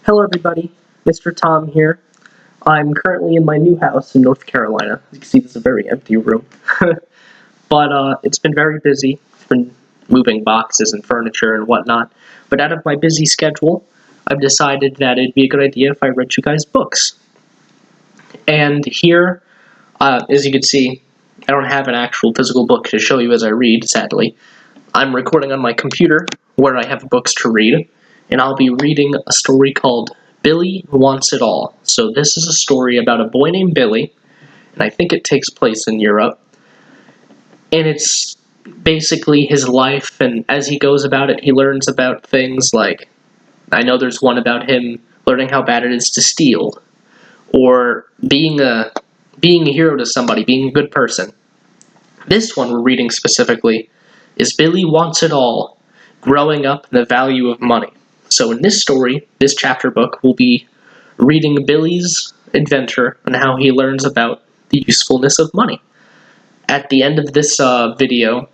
Hello everybody, Mr. Tom here. I'm currently in my new house in North Carolina. You can see this is a very empty room. But it's been very busy. I've been moving boxes and furniture and whatnot. But out of my busy schedule, I've decided that it'd be a good idea if I read you guys books. And here, as you can see, I don't have an actual physical book to show you as I read, sadly. I'm recording on my computer, where I have books to read, and I'll be reading a story called Billy Wants It All. So this is a story about a boy named Billy, and I think it takes place in Europe, and it's basically his life, and as he goes about it, he learns about things like, I know there's one about him learning how bad it is to steal, or being a hero to somebody, being a good person. This one we're reading specifically is Billy Wants It All, Growing Up and the Value of Money. So in this story, this chapter book, we'll be reading Billy's adventure and how he learns about the usefulness of money. At the end of this video,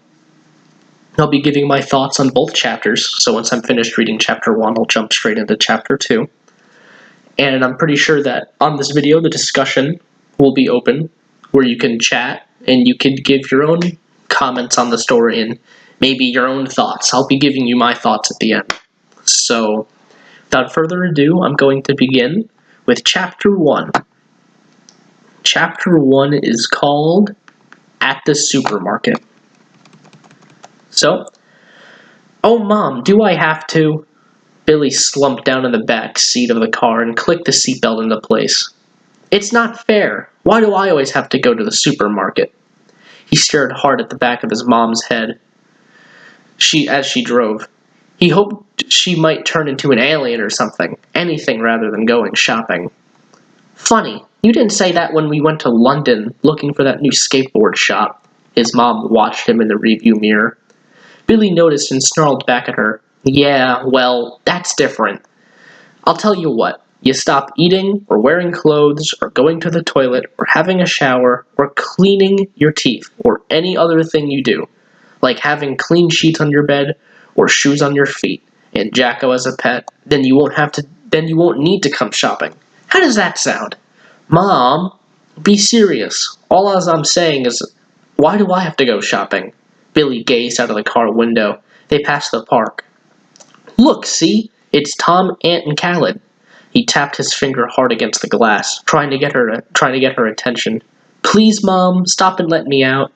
I'll be giving my thoughts on both chapters, so once I'm finished reading chapter 1, I'll jump straight into chapter 2. And I'm pretty sure that on this video, the discussion will be open, where you can chat, and you can give your own comments on the story and maybe your own thoughts. I'll be giving you my thoughts at the end. So, without further ado, I'm going to begin with Chapter 1. Chapter 1 is called At the Supermarket. So, "Oh, Mom, do I have to?" Billy slumped down in the back seat of the car and clicked the seatbelt into place. "It's not fair. Why do I always have to go to the supermarket?" He stared hard at the back of his mom's head as she drove. He hoped she might turn into an alien or something, anything rather than going shopping. "Funny, you didn't say that when we went to London looking for that new skateboard shop." His mom watched him in the rearview mirror. Billy noticed and snarled back at her. "Yeah, well, that's different. I'll tell you what. You stop eating, or wearing clothes, or going to the toilet, or having a shower, or cleaning your teeth, or any other thing you do, like having clean sheets on your bed, or shoes on your feet, and Jacko as a pet, then you won't need to come shopping. How does that sound?" "Mom, be serious. All I'm saying is, why do I have to go shopping?" Billy gazed out of the car window. They passed the park. "Look, see? It's Tom, Aunt, and Khaled." He tapped his finger hard against the glass, trying to get her attention. "Please, Mom, stop and let me out."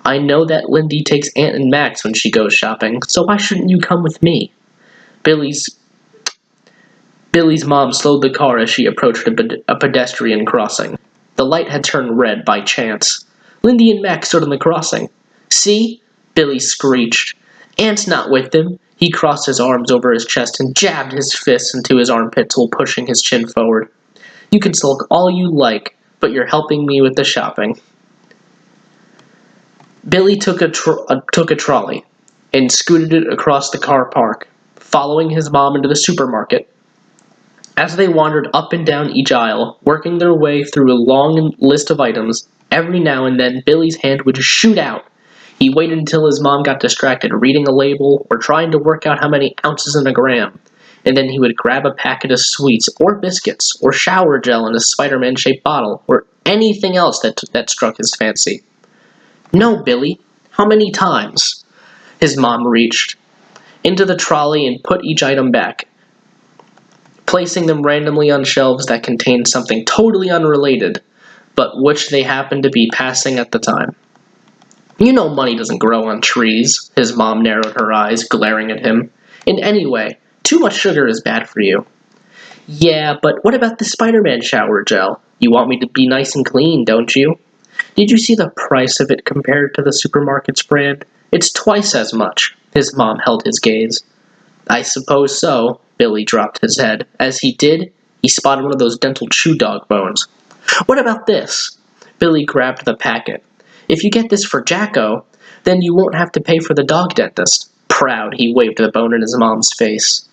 "I know that Lindy takes Aunt and Max when she goes shopping, so why shouldn't you come with me?" Billy's mom slowed the car as she approached a pedestrian crossing. The light had turned red by chance. Lindy and Max stood on the crossing. "See?" Billy screeched. "Aunt's not with them." He crossed his arms over his chest and jabbed his fists into his armpits while pushing his chin forward. "You can sulk all you like, but you're helping me with the shopping." Billy took a trolley and scooted it across the car park, following his mom into the supermarket. As they wandered up and down each aisle, working their way through a long list of items, every now and then Billy's hand would shoot out. He waited until his mom got distracted reading a label or trying to work out how many ounces in a gram, and then he would grab a packet of sweets or biscuits or shower gel in a Spider-Man-shaped bottle or anything else that struck his fancy. "No, Billy. How many times?" His mom reached into the trolley and put each item back, placing them randomly on shelves that contained something totally unrelated, but which they happened to be passing at the time. "You know money doesn't grow on trees." His mom narrowed her eyes, glaring at him. "And anyway, too much sugar is bad for you." "Yeah, but what about the Spider-Man shower gel? You want me to be nice and clean, don't you?" "Did you see the price of it compared to the supermarket's brand? It's twice as much." His mom held his gaze. "I suppose so." Billy dropped his head. As he did, he spotted one of those dental chew dog bones. "What about this?" Billy grabbed the packet. "If you get this for Jacko, then you won't have to pay for the dog dentist." Proud, he waved the bone in his mom's face.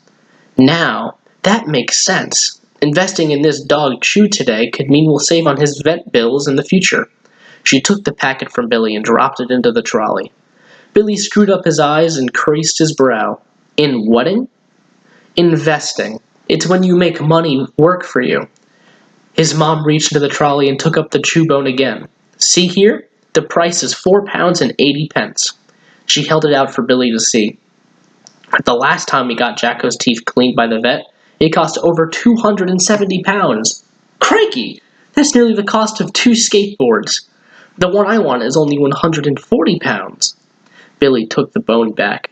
"Now, that makes sense. Investing in this dog chew today could mean we'll save on his vet bills in the future." She took the packet from Billy and dropped it into the trolley. Billy screwed up his eyes and creased his brow. "In wedding?" "Investing. It's when you make money work for you. His mom reached into the trolley and took up the chew bone again. See here? The price is £4.80. She held it out for Billy to see. The last time we got Jacko's teeth cleaned by the vet, it cost over £270. Crikey! That's nearly the cost of 2 skateboards. The one I want is only £140. Billy took the bone back.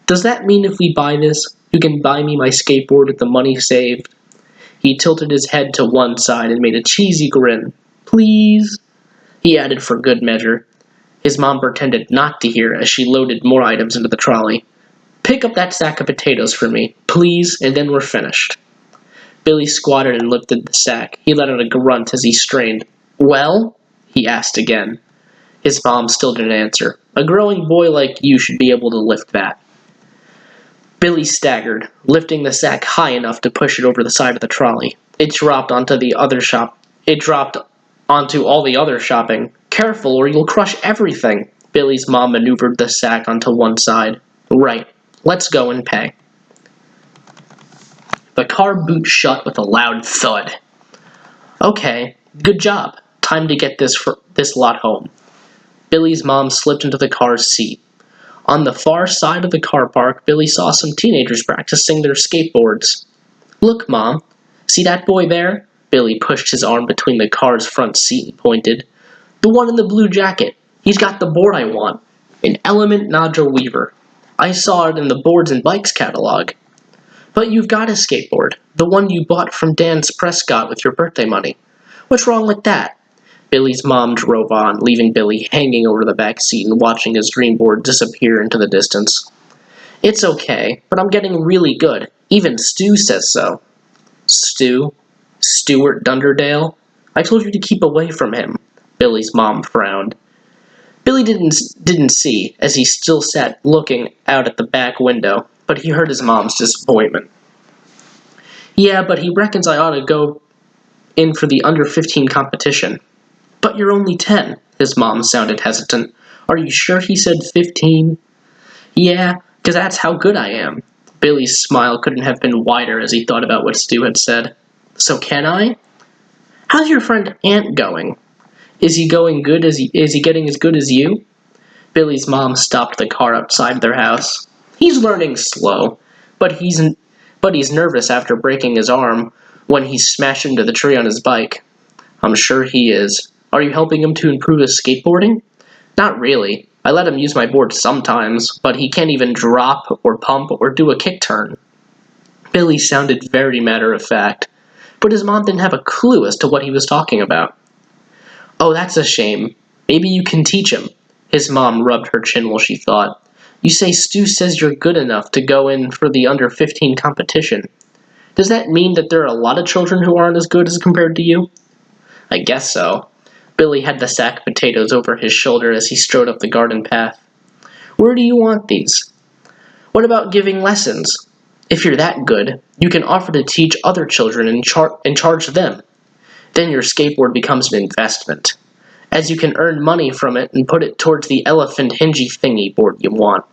Does that mean if we buy this, you can buy me my skateboard with the money saved? He tilted his head to one side and made a cheesy grin. Please? He added for good measure. His mom pretended not to hear as she loaded more items into the trolley. Pick up that sack of potatoes for me, please, and then we're finished. Billy squatted and lifted the sack. He let out a grunt as he strained. Well? He asked again. His mom still didn't answer. A growing boy like you should be able to lift that. Billy staggered, lifting the sack high enough to push it over the side of the trolley. It dropped onto all the other shopping. Careful or you'll crush everything. Billy's mom maneuvered the sack onto one side. Right. Let's go and pay. The car boot shut with a loud thud. Okay, good job. Time to get this lot home. Billy's mom slipped into the car's seat. On the far side of the car park, Billy saw some teenagers practicing their skateboards. Look, Mom. See that boy there? Billy pushed his arm between the car's front seat and pointed. The one in the blue jacket. He's got the board I want. An Element Nadja Weaver. I saw it in the Boards and Bikes catalog. But you've got a skateboard. The one you bought from Dan Prescott with your birthday money. What's wrong with that? Billy's mom drove on, leaving Billy hanging over the back seat and watching his dream board disappear into the distance. It's okay, but I'm getting really good. Even Stu says so. Stu? Stuart Dunderdale? I told you to keep away from him. Billy's mom frowned. Billy didn't see, as he still sat looking out at the back window, but he heard his mom's disappointment. Yeah, but he reckons I ought to go in for the under-15 competition. But you're only 10. His mom sounded hesitant. Are you sure he said 15? Yeah, 'cause that's how good I am. Billy's smile couldn't have been wider as he thought about what Stu had said. So can I? How's your friend Ant going? Is he getting as good as you? Billy's mom stopped the car outside their house. He's learning slow, but he's nervous after breaking his arm when he smashed into the tree on his bike. I'm sure he is. Are you helping him to improve his skateboarding? Not really. I let him use my board sometimes, but he can't even drop or pump or do a kick turn. Billy sounded very matter-of-fact, but his mom didn't have a clue as to what he was talking about. Oh, that's a shame. Maybe you can teach him. His mom rubbed her chin while she thought. You say Stu says you're good enough to go in for the under-15 competition. Does that mean that there are a lot of children who aren't as good as compared to you? I guess so. Billy had the sack of potatoes over his shoulder as he strode up the garden path. Where do you want these? What about giving lessons? If you're that good, you can offer to teach other children and charge them. Then your skateboard becomes an investment, as you can earn money from it and put it towards the elephant hingy thingy board you want.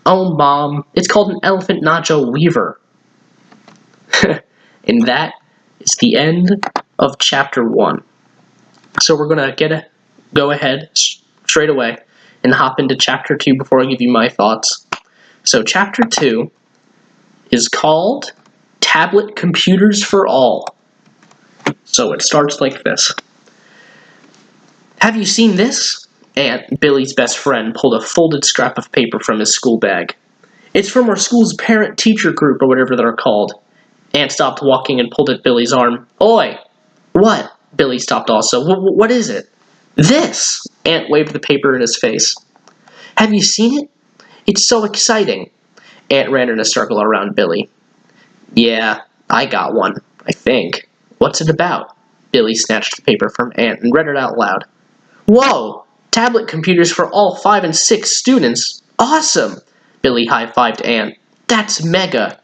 Oh, Mom, it's called an Element Nadja Weaver. And that is the end of Chapter 1. So we're going to go ahead straight away and hop into Chapter 2 before I give you my thoughts. So Chapter 2 is called Tablet Computers for All. So it starts like this. Have you seen this? Aunt, Billy's best friend, pulled a folded scrap of paper from his school bag. It's from our school's parent-teacher group or whatever they're called. Aunt stopped walking and pulled at Billy's arm. Oi! What? Billy stopped also. What is it? This! Aunt waved the paper in his face. Have you seen it? It's so exciting. Aunt ran in a circle around Billy. Yeah, I got one, I think. What's it about? Billy snatched the paper from Aunt and read it out loud. Whoa! Tablet computers for all 5 and 6 students. Awesome! Billy high-fived Aunt. That's mega!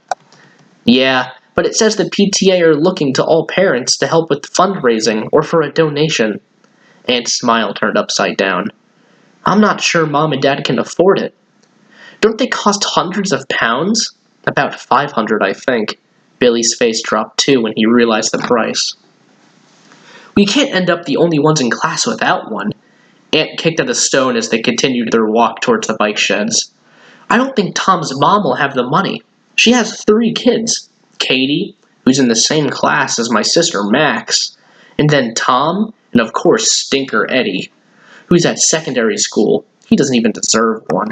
Yeah, but it says the PTA are looking to all parents to help with fundraising or for a donation. Aunt's smile turned upside down. I'm not sure Mom and Dad can afford it. Don't they cost hundreds of pounds? About 500, I think. Billy's face dropped too when he realized the price. We can't end up the only ones in class without one. Aunt kicked at a stone as they continued their walk towards the bike sheds. I don't think Tom's mom will have the money. She has 3 kids. Katie, who's in the same class as my sister Max, and then Tom, and of course Stinker Eddie, who's at secondary school. He doesn't even deserve one.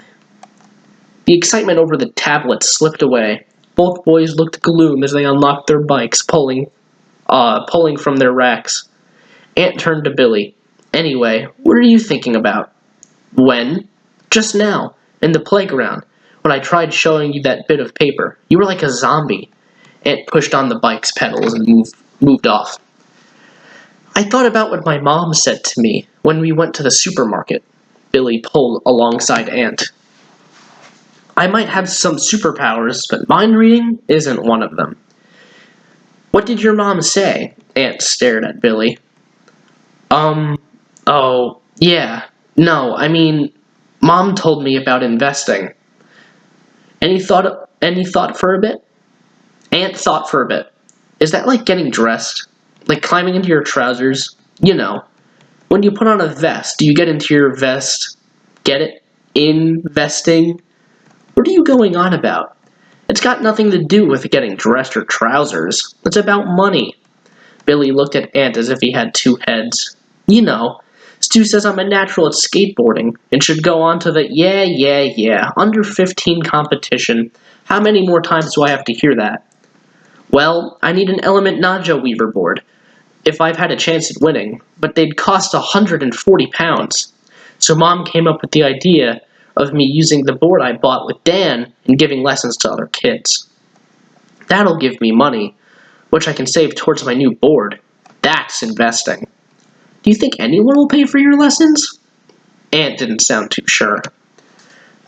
The excitement over the tablet slipped away. Both boys looked gloom as they unlocked their bikes, pulling from their racks. Aunt turned to Billy. Anyway, what are you thinking about? When? Just now, in the playground, when I tried showing you that bit of paper. You were like a zombie. Aunt pushed on the bike's pedals and moved off. I thought about what my mom said to me when we went to the supermarket. Billy pulled alongside Aunt. I might have some superpowers, but mind reading isn't one of them. What did your mom say? Aunt stared at Billy. Oh, yeah. No, I mean, Mom told me about investing. Any thought for a bit? Aunt thought for a bit. Is that like getting dressed? Like climbing into your trousers? You know. When you put on a vest, do you get into your vest? Get it? Investing? What are you going on about? It's got nothing to do with getting dressed or trousers. It's about money. Billy looked at Aunt as if he had 2 heads. You know, Stu says I'm a natural at skateboarding and should go on to the under 15 competition. How many more times do I have to hear that? Well, I need an Element Naja Weaver board if I've had a chance at winning, but they'd cost £140. So Mom came up with the idea of me using the board I bought with Dan and giving lessons to other kids. That'll give me money, which I can save towards my new board. That's investing. Do you think anyone will pay for your lessons? Aunt didn't sound too sure.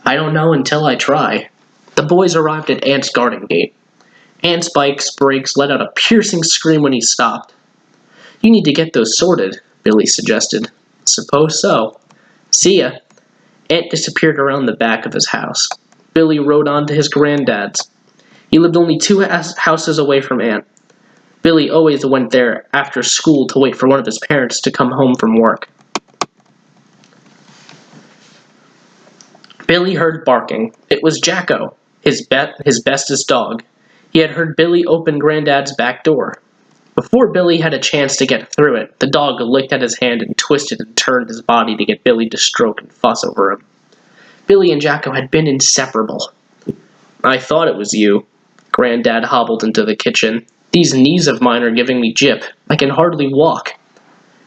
I don't know until I try. The boys arrived at Aunt's garden gate. Aunt's bike's brakes let out a piercing scream when he stopped. You need to get those sorted, Billy suggested. Suppose so. See ya. Aunt disappeared around the back of his house. Billy rode on to his granddad's. He lived only 2 houses away from Aunt. Billy always went there after school to wait for one of his parents to come home from work. Billy heard barking. It was Jacko, his bestest dog. He had heard Billy open Granddad's back door. Before Billy had a chance to get through it, the dog licked at his hand and twisted and turned his body to get Billy to stroke and fuss over him. Billy and Jacko had been inseparable. I thought it was you. Granddad hobbled into the kitchen. These knees of mine are giving me jip. I can hardly walk.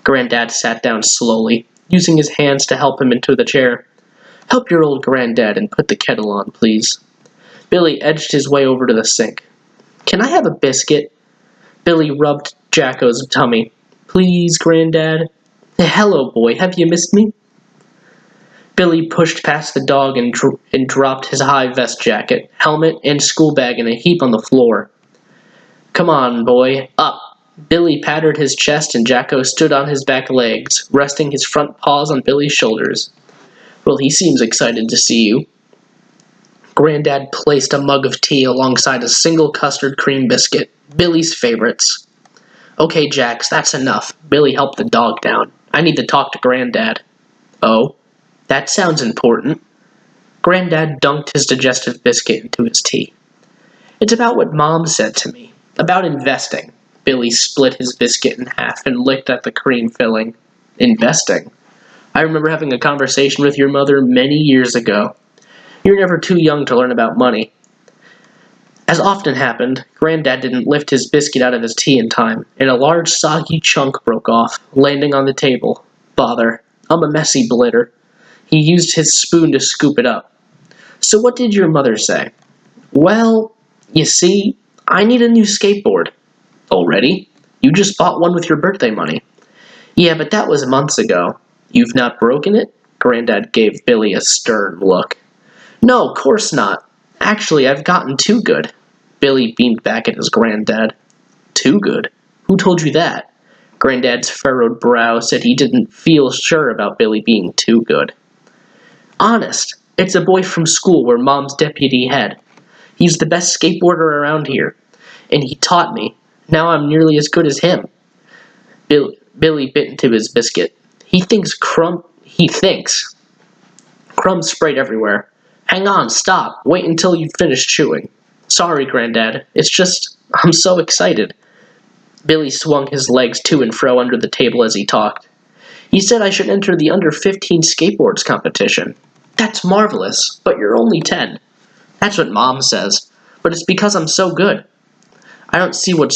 Granddad sat down slowly, using his hands to help him into the chair. Help your old Granddad and put the kettle on, please. Billy edged his way over to the sink. Can I have a biscuit? Billy rubbed Jacko's tummy. Please, Granddad. Hello, boy. Have you missed me? Billy pushed past the dog and dropped his high vest jacket, helmet, and school bag in a heap on the floor. Come on, boy. Up. Billy patted his chest and Jacko stood on his back legs, resting his front paws on Billy's shoulders. Well, he seems excited to see you. Granddad placed a mug of tea alongside a single custard cream biscuit, Billy's favorites. Okay, Jax, that's enough. Billy helped the dog down. I need to talk to Granddad. Oh? That sounds important. Granddad dunked his digestive biscuit into his tea. It's about what Mom said to me. About investing. Billy split his biscuit in half and licked at the cream filling. Investing? I remember having a conversation with your mother many years ago. You're never too young to learn about money. As often happened, Granddad didn't lift his biscuit out of his tea in time, and a large soggy chunk broke off, landing on the table. Bother. I'm a messy blitter. He used his spoon to scoop it up. So what did your mother say? Well, you see, I need a new skateboard. Already? You just bought one with your birthday money. Yeah, but that was months ago. You've not broken it? Granddad gave Billy a stern look. No, of course not. Actually, I've gotten too good. Billy beamed back at his granddad. Too good? Who told you that? Granddad's furrowed brow said he didn't feel sure about Billy being too good. Honest, it's a boy from school where Mom's deputy head. He's the best skateboarder around here. and he taught me. Now I'm nearly as good as him. Billy bit into his biscuit. He thinks. Crumbs sprayed everywhere. Hang on, stop. Wait until you finish chewing. Sorry, Granddad. It's just, I'm so excited. Billy swung his legs to and fro under the table as he talked. He said I should enter the under 15 skateboards competition. That's marvelous, but you're only 10. That's what Mom says, but it's because I'm so good. I don't see what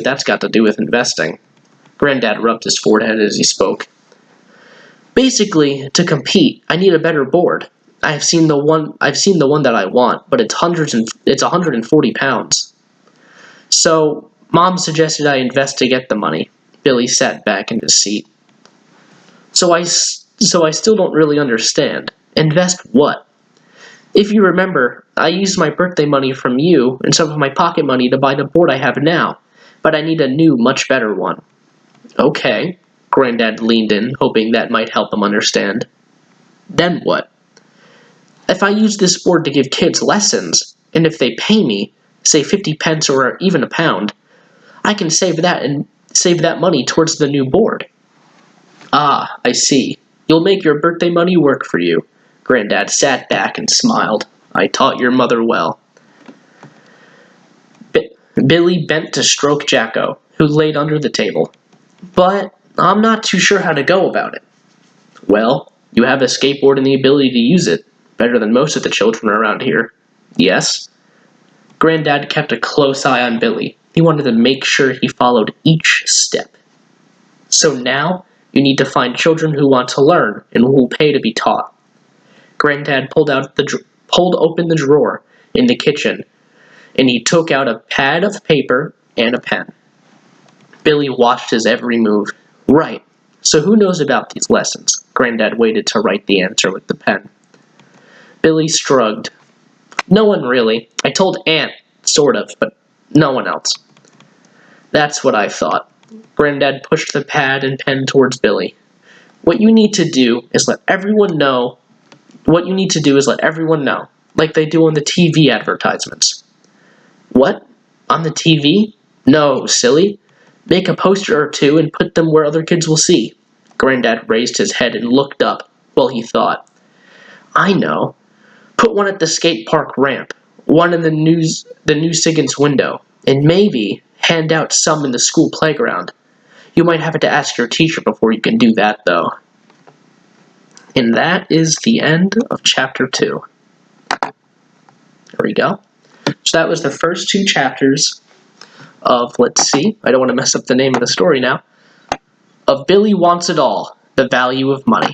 that's got to do with investing. Granddad rubbed his forehead as he spoke. Basically, to compete, I need a better board. I've seen the one that I want, but it's 140 pounds. So, Mom suggested I invest to get the money. Billy sat back in his seat. So I still don't really understand. Invest what? If you remember, I used my birthday money from you and some of my pocket money to buy the board I have now, but I need a new, much better one. Okay. Granddad leaned in, hoping that might help him understand. Then what? If I use this board to give kids lessons, and if they pay me, say 50 pence or even a pound, I can save that money towards the new board. Ah, I see. You'll make your birthday money work for you. Granddad sat back and smiled. I taught your mother well. Billy bent to stroke Jacko, who laid under the table. But I'm not too sure how to go about it. Well, you have a skateboard and the ability to use it, better than most of the children around here. Yes? Granddad kept a close eye on Billy. He wanted to make sure he followed each step. So now, you need to find children who want to learn and who will pay to be taught. Granddad pulled open the drawer in the kitchen, and he took out a pad of paper and a pen. Billy watched his every move. Right. So who knows about these lessons? Granddad waited to write the answer with the pen. Billy shrugged. No one really. I told Aunt, sort of, but no one else. That's what I thought. Granddad pushed the pad and pen towards Billy. What you need to do is let everyone know, like they do on the TV advertisements. What? On the TV? No, silly. Make a poster or two and put them where other kids will see. Granddad raised his head and looked up while he thought. I know. Put one at the skate park ramp, one in the New Siggins window, and maybe hand out some in the school playground. You might have to ask your teacher before you can do that, though. And that is the end of Chapter 2. There we go. So that was the first 2 chapters of, let's see, I don't want to mess up the name of the story now, of Billy Wants It All, The Value of Money.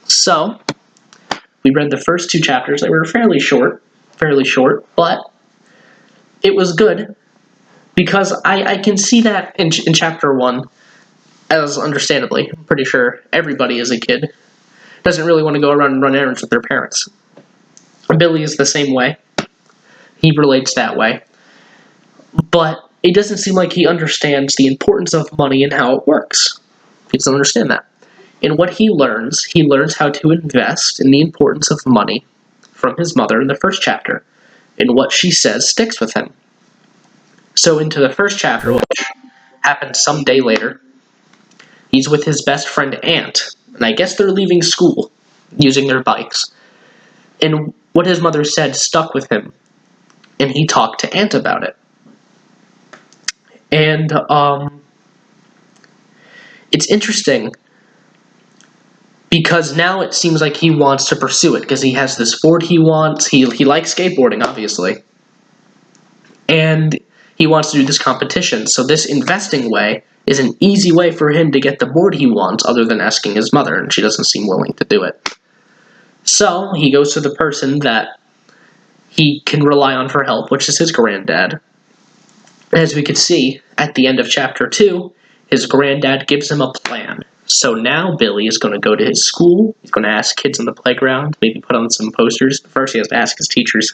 So, we read the first 2 chapters. They were fairly short, but it was good because I can see that in Chapter 1, as understandably, I'm pretty sure everybody as a kid doesn't really want to go around and run errands with their parents. Billy is the same way. He relates that way. But it doesn't seem like he understands the importance of money and how it works. He doesn't understand that. And what he learns how to invest in the importance of money from his mother in the first chapter. And what she says sticks with him. So into the first chapter, which happens some day later, he's with his best friend Aunt. And I guess they're leaving school, using their bikes. And what his mother said stuck with him. And he talked to Aunt about it. And it's interesting because now it seems like he wants to pursue it because he has this board he wants. He likes skateboarding, obviously. And he wants to do this competition. So this investing way is an easy way for him to get the board he wants other than asking his mother, and she doesn't seem willing to do it. So he goes to the person that he can rely on for help, which is his granddad. As we could see, at the end of Chapter 2, his granddad gives him a plan. So now Billy is going to go to his school, he's going to ask kids on the playground, maybe put on some posters. First he has to ask his teachers.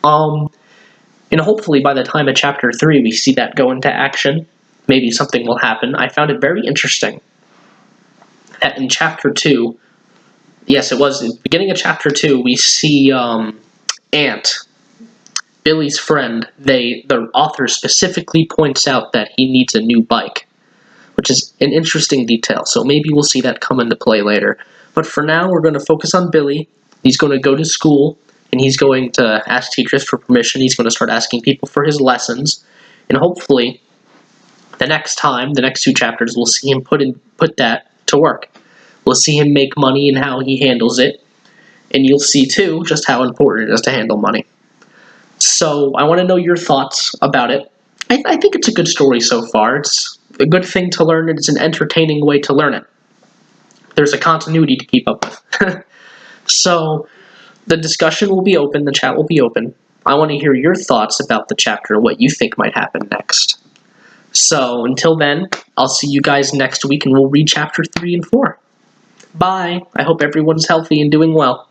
And hopefully by the time of Chapter 3 we see that go into action. Maybe something will happen. I found it very interesting that in Chapter 2, yes, it was in the beginning of Chapter 2, we see Aunt Billy's friend, the author specifically points out that he needs a new bike, which is an interesting detail. So maybe we'll see that come into play later. But for now, we're going to focus on Billy. He's going to go to school, and he's going to ask teachers for permission. He's going to start asking people for his lessons, and hopefully, the next two chapters, we'll see him put that to work. We'll see him make money and how he handles it, and you'll see too just how important it is to handle money. So I want to know your thoughts about it. I think it's a good story so far. It's a good thing to learn, and it's an entertaining way to learn it. There's a continuity to keep up with. So the discussion will be open, the chat will be open. I want to hear your thoughts about the chapter and what you think might happen next. So until then, I'll see you guys next week, and we'll read chapter 3 and 4. Bye. I hope everyone's healthy and doing well.